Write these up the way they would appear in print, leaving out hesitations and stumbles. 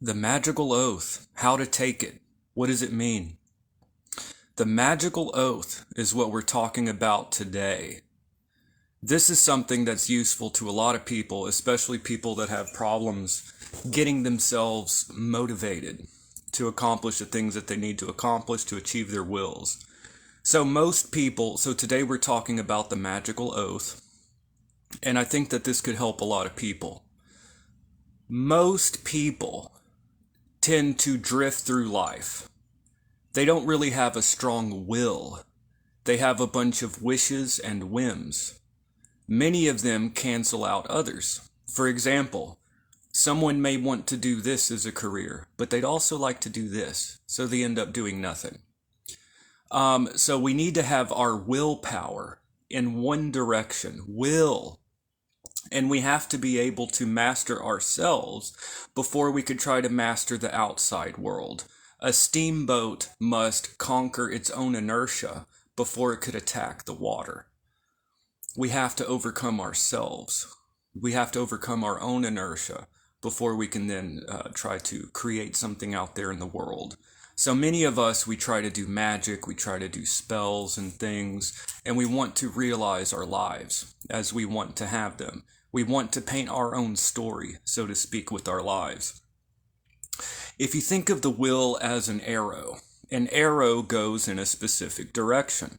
The magical oath. How to take it. What does it mean? The magical oath is what we're talking about today. This is something that's useful to a lot of people, especially people that have problems getting themselves motivated to accomplish the things that they need to accomplish to achieve their wills. So today we're talking about the magical oath, and I think that this could help a lot of people. Most people tend to drift through life. They don't really have a strong will. They have a bunch of wishes and whims. Many of them cancel out others. For example, someone may want to do this as a career, but they'd also like to do this, so they end up doing nothing. So we need to have our willpower in one direction. Will. And we have to be able to master ourselves before we could try to master the outside world. A steamboat must conquer its own inertia before it could attack the water. We have to overcome ourselves. We have to overcome our own inertia before we can then try to create something out there in the world. So many of us, we try to do magic, we try to do spells and things, and we want to realize our lives as we want to have them. We want to paint our own story, so to speak, with our lives. If you think of the will as an arrow goes in a specific direction.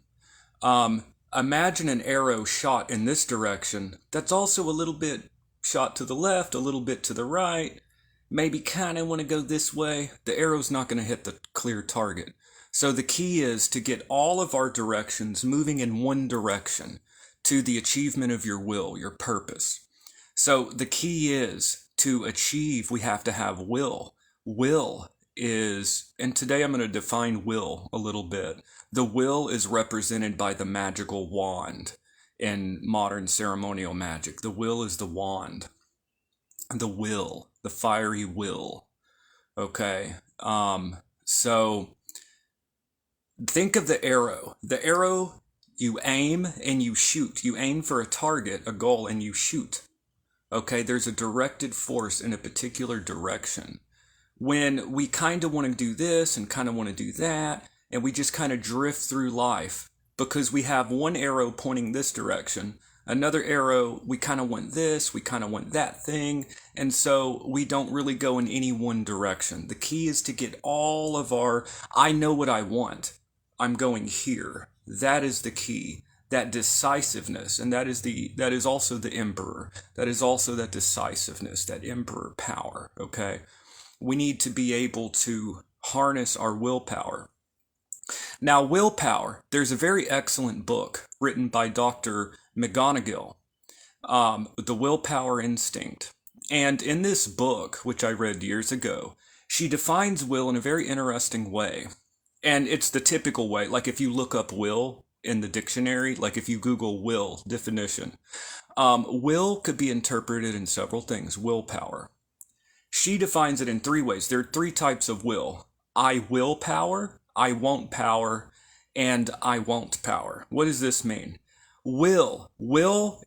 Imagine an arrow shot in this direction that's also a little bit shot to the left, a little bit to the right. Maybe kind of want to go this way. The arrow's not going to hit the clear target. So the key is to get all of our directions moving in one direction to the achievement of your will, your purpose. So the key is to achieve, we have to have will. Will is, and today I'm going to define will a little bit. The will is represented by the magical wand in modern ceremonial magic. The will is the wand. The will, the fiery will. Okay. So think of the arrow. The arrow, you aim and you shoot. You aim for a target, a goal, and you shoot. Okay, there's a directed force in a particular direction. When we kind of want to do this and kind of want to do that, and we just kind of drift through life because we have one arrow pointing this direction, another arrow, we kind of want this, we kind of want that thing, and so we don't really go in any one direction. The key is to get all of our, I know what I want, I'm going here. That is the key. That decisiveness, and that is also the emperor. That is also that decisiveness, that emperor power, okay? We need to be able to harness our willpower. Now, willpower, there's a very excellent book written by Dr. McGonigal, The Willpower Instinct. And in this book, which I read years ago, she defines will in a very interesting way. And it's the typical way, like if you look up will in the dictionary, like if you Google will definition, will could be interpreted in several things. Willpower. She defines it in three ways. There are three types of will. I will power, I won't power, and I won't power. What does this mean? Will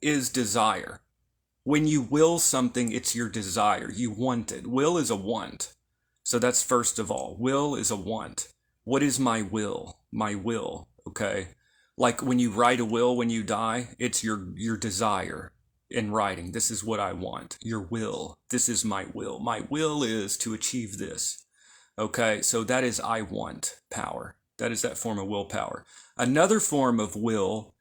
is desire. When you will something, it's your desire. You want it. Will is a want. So that's first of all. Will is a want. What is my will? My will, okay? Like when you write a will when you die, it's your desire in writing. This is what I want. Your will. This is my will. My will is to achieve this. Okay, so that is I want power. That is that form of willpower. Another form of will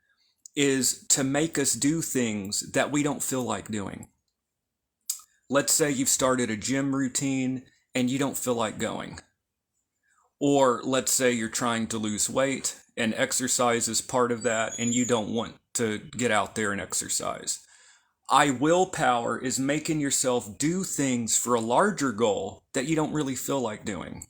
is to make us do things that we don't feel like doing. Let's say you've started a gym routine and you don't feel like going. Or let's say you're trying to lose weight and exercise is part of that and you don't want to get out there and exercise. I willpower is making yourself do things for a larger goal that you don't really feel like doing.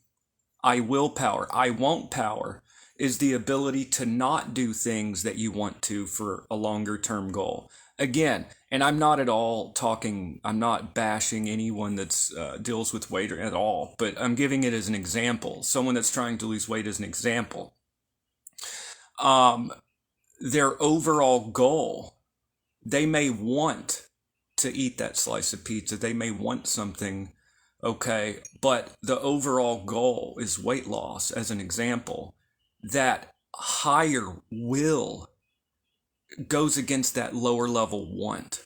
I willpower. I won't power is the ability to not do things that you want to for a longer term goal. Again, and I'm not bashing anyone that's deals with weight at all, but I'm giving it as an example. Someone that's trying to lose weight as an example. Their overall goal, they may want to eat that slice of pizza. They may want something Okay, but the overall goal is weight loss, as an example. That higher will goes against that lower level want.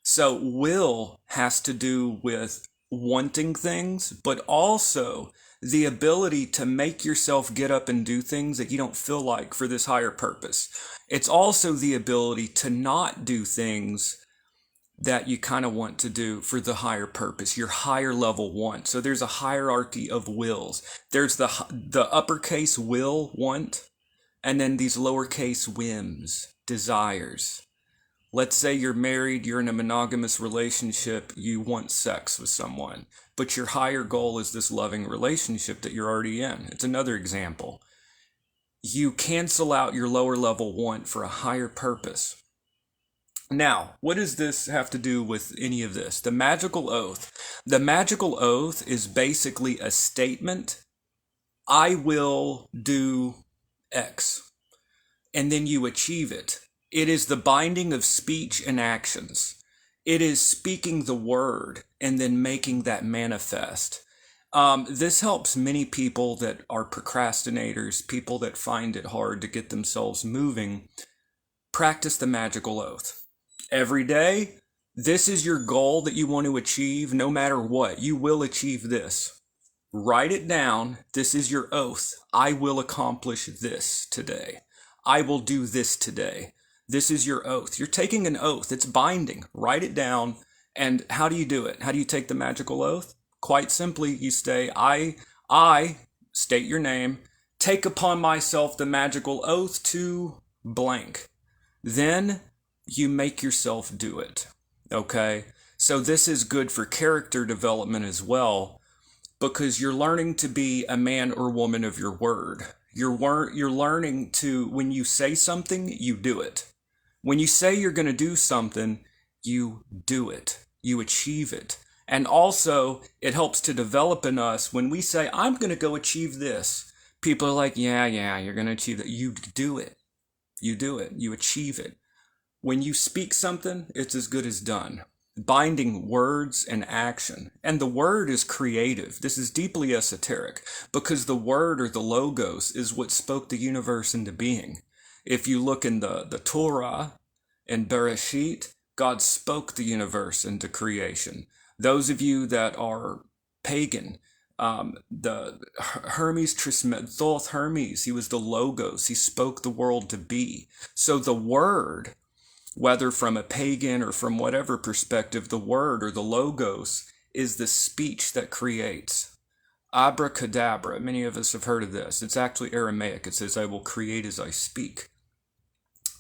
So, will has to do with wanting things, but also the ability to make yourself get up and do things that you don't feel like for this higher purpose. It's also the ability to not do things that you kind of want to do for the higher purpose, your higher level want. So there's a hierarchy of wills. There's the uppercase will, want, and then these lowercase whims, desires. Let's say you're married, you're in a monogamous relationship, you want sex with someone, but your higher goal is this loving relationship that you're already in. It's another example. You cancel out your lower level want for a higher purpose. Now, what does this have to do with any of this? The magical oath. The magical oath is basically a statement: I will do X, and then you achieve it. It is the binding of speech and actions. It is speaking the word and then making that manifest. This helps many people that are procrastinators, people that find it hard to get themselves moving. Practice the magical oath. Every day, this is your goal that you want to achieve no matter what. You will achieve this. Write it down. This is your oath. I will accomplish this today. I will do this today. This is your oath. You're taking an oath. It's binding. Write it down. And how do you do it? How do you take the magical oath? Quite simply, you say, I, state your name, take upon myself the magical oath to blank. Then you make yourself do it. Okay? So this is good for character development as well, because you're learning to be a man or woman of your word. You're learning to, when you say something, you do it. When you say you're going to do something, you do it. You achieve it. And also, it helps to develop in us when we say, I'm going to go achieve this. People are like, yeah, you're going to achieve it. You do it. You do it. You achieve it. When you speak something, it's as good as done. Binding words and action. And the word is creative. This is deeply esoteric, because the word, or the logos, is what spoke the universe into being. If you look in the Torah and Bereshit, God spoke the universe into creation. Those of you that are pagan, the Hermes Trismegistus, Thoth Hermes, he was the logos. He spoke the world to be. So the word, whether from a pagan or from whatever perspective, the word, or the logos, is the speech that creates. Abracadabra, many of us have heard of this. It's actually Aramaic. It says, I will create as I speak.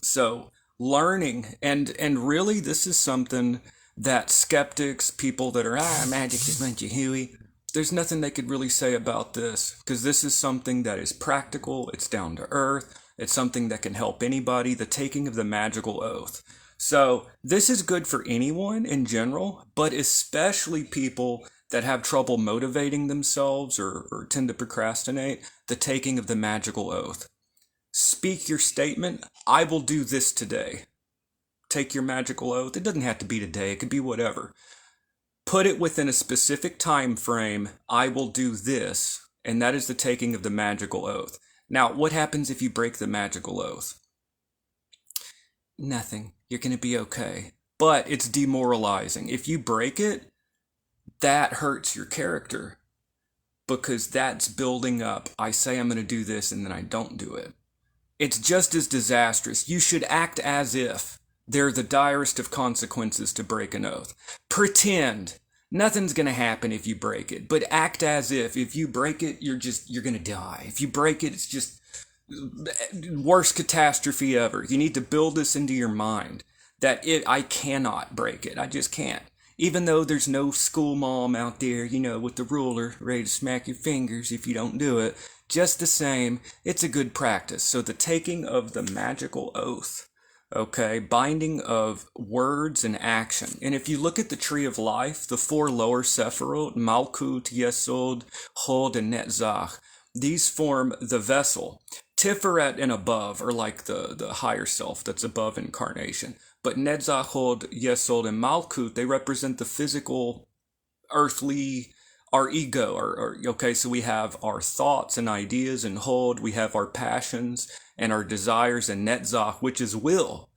So learning, and really this is something that skeptics, people that are, magic is a bunch of hooey, there's nothing they could really say about this, because this is something that is practical, it's down to earth, it's something that can help anybody, the taking of the magical oath. So this is good for anyone in general, but especially people that have trouble motivating themselves or tend to procrastinate, the taking of the magical oath. Speak your statement, I will do this today. Take your magical oath. It doesn't have to be today, it could be whatever. Put it within a specific time frame, I will do this, and that is the taking of the magical oath. Now, what happens if you break the magical oath? Nothing. You're going to be okay. But it's demoralizing. If you break it, that hurts your character, because that's building up. I say I'm going to do this, and then I don't do it. It's just as disastrous. You should act as if they're the direst of consequences to break an oath. Pretend. Nothing's going to happen if you break it, but act as if you break it, you're going to die. If you break it, it's just worst catastrophe ever. You need to build this into your mind that I cannot break it. I just can't. Even though there's no school mom out there, with the ruler ready to smack your fingers if you don't do it. Just the same, it's a good practice. So the taking of the magical oath, okay, binding of words and action. And if you look at the tree of life, the four lower Sephirot, Malkut, Yesod, Hod, and Netzach, these form the vessel. Tiferet and above are like the higher self that's above incarnation. But Netzach, Hod, Yesod, and Malkut, they represent the physical, earthly, our ego, okay, so we have our thoughts and ideas and hold, we have our passions and our desires and netzach, which is will.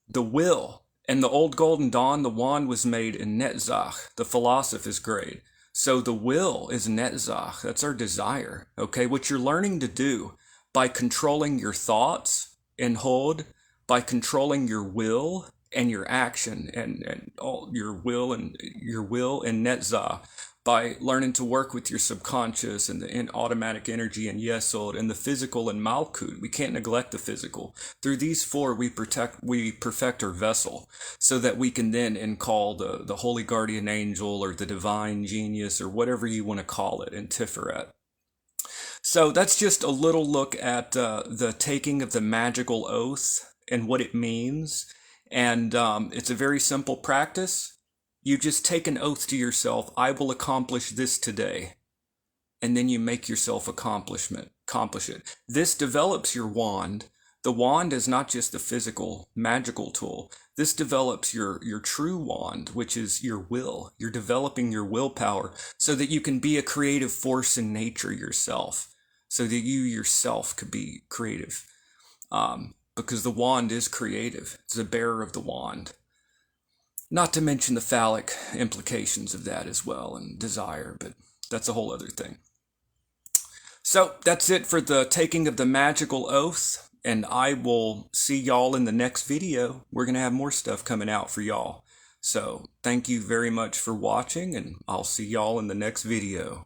The will. In the old Golden Dawn, the wand was made in netzach, the philosopher's grade. So the will is netzach. That's our desire. Okay, what you're learning to do by controlling your thoughts and hold, by controlling your will and your action and all your will and netzach, by learning to work with your subconscious and the automatic energy and yesod and the physical and malkut. We can't neglect the physical. Through these four, we perfect our vessel so that we can then call the holy guardian angel or the divine genius or whatever you want to call it in Tiferet. So that's just a little look at the taking of the magical oath and what it means. And it's a very simple practice. You just take an oath to yourself, I will accomplish this today. And then you make yourself accomplish it. This develops your wand. The wand is not just a physical, magical tool. This develops your true wand, which is your will. You're developing your willpower so that you can be a creative force in nature yourself, so that you yourself could be creative. Because the wand is creative. It's the bearer of the wand. Not to mention the phallic implications of that as well and desire, but that's a whole other thing. So that's it for the taking of the magical oath, and I will see y'all in the next video. We're going to have more stuff coming out for y'all. So thank you very much for watching, and I'll see y'all in the next video.